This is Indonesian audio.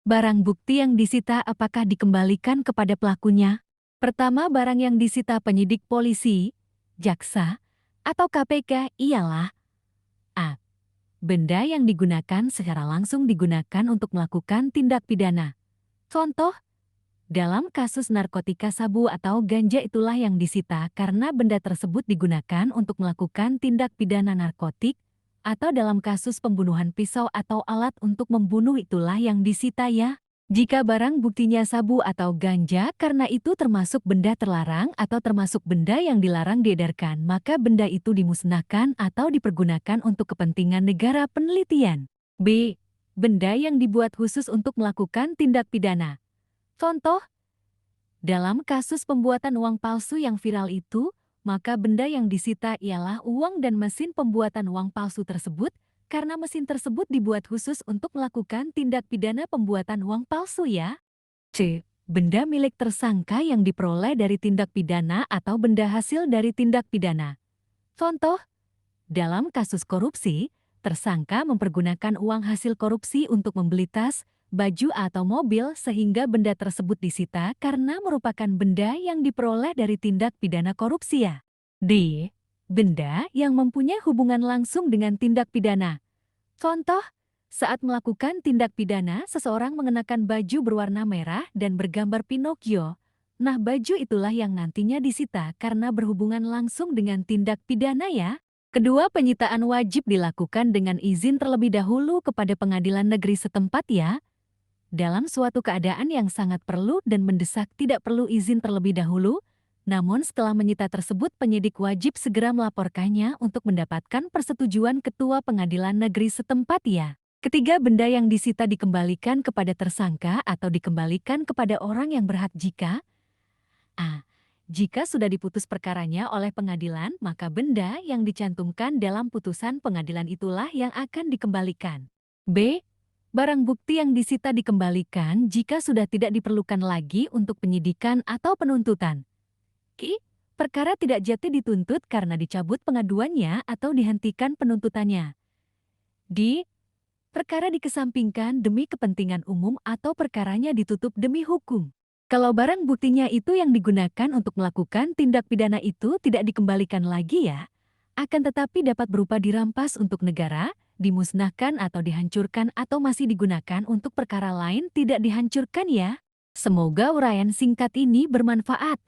Barang bukti yang disita apakah dikembalikan kepada pelakunya? Pertama, barang yang disita penyidik polisi, jaksa, atau KPK ialah A. Benda yang digunakan secara langsung digunakan untuk melakukan tindak pidana. Contoh, dalam kasus narkotika sabu atau ganja itulah yang disita karena benda tersebut digunakan untuk melakukan tindak pidana narkotik, atau dalam kasus pembunuhan pisau atau alat untuk membunuh itulah yang disita ya. Jika barang buktinya sabu atau ganja karena itu termasuk benda terlarang atau termasuk benda yang dilarang diedarkan, maka benda itu dimusnahkan atau dipergunakan untuk kepentingan negara penelitian. B. Benda yang dibuat khusus untuk melakukan tindak pidana. Contoh, dalam kasus pembuatan uang palsu yang viral itu, maka benda yang disita ialah uang dan mesin pembuatan uang palsu tersebut, karena mesin tersebut dibuat khusus untuk melakukan tindak pidana pembuatan uang palsu ya. C. Benda milik tersangka yang diperoleh dari tindak pidana atau benda hasil dari tindak pidana. Contoh, dalam kasus korupsi, tersangka mempergunakan uang hasil korupsi untuk membeli tas, baju atau mobil sehingga benda tersebut disita karena merupakan benda yang diperoleh dari tindak pidana korupsi ya. D. Benda yang mempunyai hubungan langsung dengan tindak pidana. Contoh, saat melakukan tindak pidana, seseorang mengenakan baju berwarna merah dan bergambar Pinocchio. Nah, baju itulah yang nantinya disita karena berhubungan langsung dengan tindak pidana ya. Kedua, penyitaan wajib dilakukan dengan izin terlebih dahulu kepada pengadilan negeri setempat ya. Dalam suatu keadaan yang sangat perlu dan mendesak tidak perlu izin terlebih dahulu, namun setelah menyita tersebut penyidik wajib segera melaporkannya untuk mendapatkan persetujuan ketua pengadilan negeri setempat ya. Ketiga, benda yang disita dikembalikan kepada tersangka atau dikembalikan kepada orang yang berhak jika A. Jika sudah diputus perkaranya oleh pengadilan, maka benda yang dicantumkan dalam putusan pengadilan itulah yang akan dikembalikan. B. Barang bukti yang disita dikembalikan jika sudah tidak diperlukan lagi untuk penyidikan atau penuntutan. I. Perkara tidak jati dituntut karena dicabut pengaduannya atau dihentikan penuntutannya. D. Perkara dikesampingkan demi kepentingan umum atau perkaranya ditutup demi hukum. Kalau barang buktinya itu yang digunakan untuk melakukan tindak pidana itu tidak dikembalikan lagi ya, akan tetapi dapat berupa dirampas untuk negara, dimusnahkan atau dihancurkan atau masih digunakan untuk perkara lain tidak dihancurkan ya. Semoga uraian singkat ini bermanfaat.